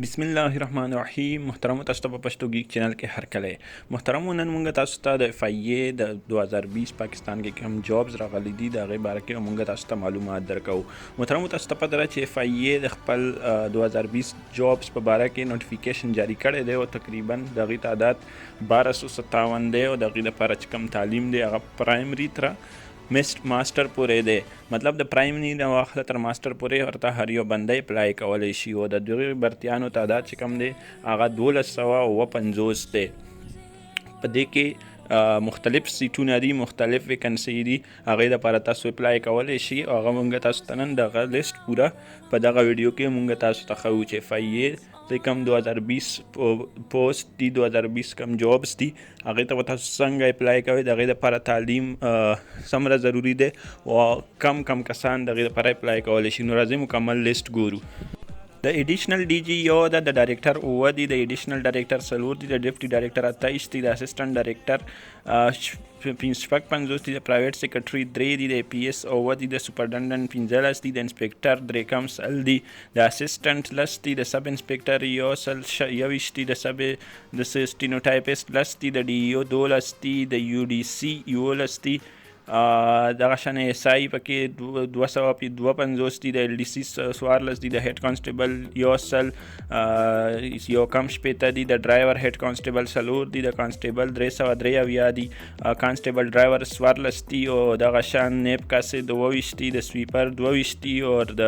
बिस्मिल्लाहिर्रहमानिर्रहीम। محترم تاسو ته په پښتو گیک چینل کې هرکلی محترم. نن موږ تاسو ته د FIA د 2020 پاکستان کې کوم جابز راغلي دي د هغې باره کې موږ تاسو ته معلومات درکو. محترم تاسو ته پته ده چې FIA د خپل 2020 جابز په باره کې نوټیفیکیشن جاری کړی دی او تقریبا د هغې تعداد 1257 دی او د هغې دپاره چې کوم تعلیم دی هغه پرایمري تر ماسټر پورې دی. مطلب د پرایمري نه واخله تر ماسټر پورې ورته هر یو بنده اپلای کولی شي او د دغې برتیانو تعداد چې کوم دی هغه 1250 دی. په دې کې مختلف سیټونه دي، مختلف ویکنسي دي، هغې دپاره تاسو اپلای کولی شي او هغه موږ تاسو ته نن دغه لیست پوره په دغه ویډیو کې موږ تاسو ته ښیو چې FIA د کوم 2020 پوسټ دي، 2020 کوم جابس دي، هغې ته به تاسو څنګه اپلای کوئ، د هغې دپاره تعلیم څومره ضروري دی او کم کسان د هغې دپاره اپلای کولی شي. نو راځئ مکمل لیست ګورو. د ایډیشنل ډي جي یو ده، د ډایرکټر 9 دي، د ایډیشنل ډایرکټر 4 دي، د ډیپټي ډایرکټر 28 دي، د اسسټنټ ډایرکټر 55 دي، د پرایویټ سیکرټري 3 دي، د APS 9 دي، د سپرډنډنټ 15 دي، د انسپیکټر 3 دي، د اسسټنټ 10 دي، د سب انسپیکټر 21 دي، د سب د سټینوټایپسټ 10 دي، د DEO 12 دي، د UDC 11 دي، دغه شان SI پکې 252 دي، د LDC 14 دي، د هیډ کانسټیبل 100 یو کم شپېته دي، د ډرایور هیډ کانسټیبل 4 دي، د کانسټیبل 373 دي، کانسټیبل ډرایور 14 دي او دغه شان نیب کاسې 22 دي، د سویپر 22 دي او د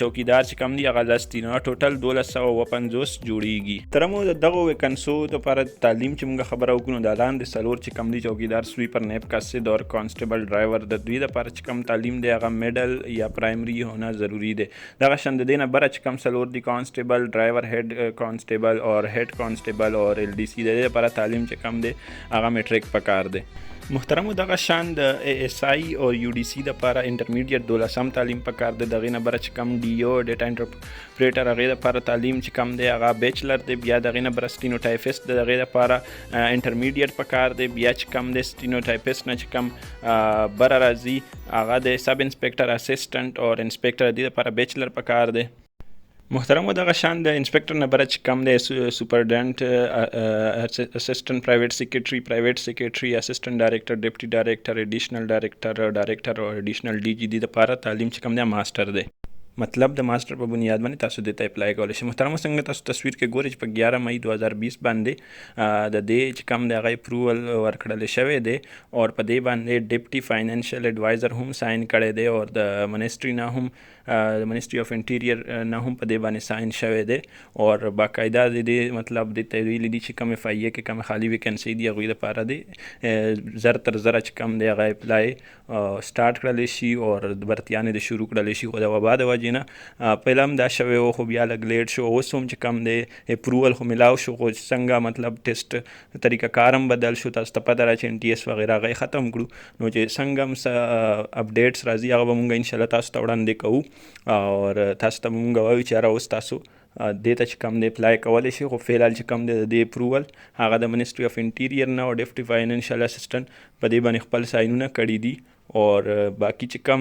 چوکیدار چې کم دي هغه 10 دي. نو ټوټل 1250 جوړیږي. ترمو د دغو ویکنسو دپاره تعلیم چې موږ خبره وکړو دا لاندې څلور چې کم دي، چوکیدار، سویپر، نیب کاسید اور کانسټیبل ډرایور، د دوی دپاره چې کم تعلیم دی هغه میډل یا پرایمري ہونا ضروري دی. دغه شان د دې نه بره چې کم څلور دي، کانسټیبل، ډرایور هیډ کانسټیبل اور هیډ کانسټیبل اور LDC، د دې لپاره تعلیم چې کم دی هغه میټریک پکار دی. محترمو دغه شان د ASI او UDC دپاره انټرمیډیټ 12 تعلیم پکار دی. د هغې نه بره چې کم DO ډیټا انټرپریټر هغې دپاره تعلیم چې کم دی هغه بیچلر دی. بیا د هغې نه بره سټینوټایپسټ د هغې دپاره انټرمیډیټ پکار دی. بیا چې کم دی سټینوټایپسټ نه چې کم بره راځي هغه د سب انسپیکټر، اسسټنټ او انسپیکټر د دې دپاره بیچلر پکار دی. محترمو دغه شان د انسپیکټر نه بره چې کم دی سپرډنټ، اسسټنټ پرایویټ سیکرټري، اسسټنټ ډایرکټر، ډیپټي ډایرکټر، ایډیشنل ډایرکټر او ایډیشنل DG د لپاره تعلیم چې کم دی ماسټر دی. مطلب د ماسټر په بنیاد باندې تاسو دې ته اپلای کولی شئ. محترمو څنګه تاسو تصویر کې ګورئ چې په 11 مئی 2020 باندې د دې چې کم دی هغه اپروول ورکړل شوی دی او په دې باندې ډیپټي فاینانشل ایډوایزر هم ساین کړی دی او د منسټري نه هم د منسټري اف انټیریر نه هم په دې باندې ساین شوی دی او باقاعده د دې مطلب د ویلي دي چې کوم FIA کې کوم خالي ویکنسي دي هغوی دپاره دی زر تر زره چې کم دی هغه اپلای سټارټ کړلی شي او برتیانې د شروع کړلی شي. خو د وبا د وجې نه پهله هم دا شوی و خو بیا لږ لیټ شو. اوس هم چې کم دی اپروول خو ملاو شو خو څنګه مطلب ټیسټ طریقه کار هم بدل شو. تاسو ته پته ده چې NTS وغیره هغه ختم کړو. نو چې څنګه هم څه اپډیټس راځي هغه به مونږ انشاءالله تاسو ته وړاندې کوو او تاسو ته به مونږ وایو چې یاره اوس تاسو دې ته چې کم دی اپلای کولی شي. خو فی الحال چې کم دی د دې اپروول هغه د منسټري اف انټیریر نه او ډیپټي فاینانشل اسسټنټ په دې باندې خپل ساینونه کړي دي او باقي چې کم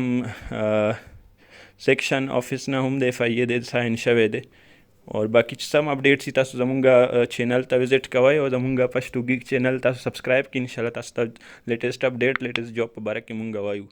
سیکشن آفیس نه هم د FIA د ساین شوی دی او باقي چې سم اپډیټس تاسو زمونږ چینل ته وزټ کوئ او زمونږ پښتو گیک چینل تاسو سبسکرایب کړئ. انشاءالله تاسو ته لیټیسټ اپډیټ لیټیسټ جاب په باره کې مونږ وایو.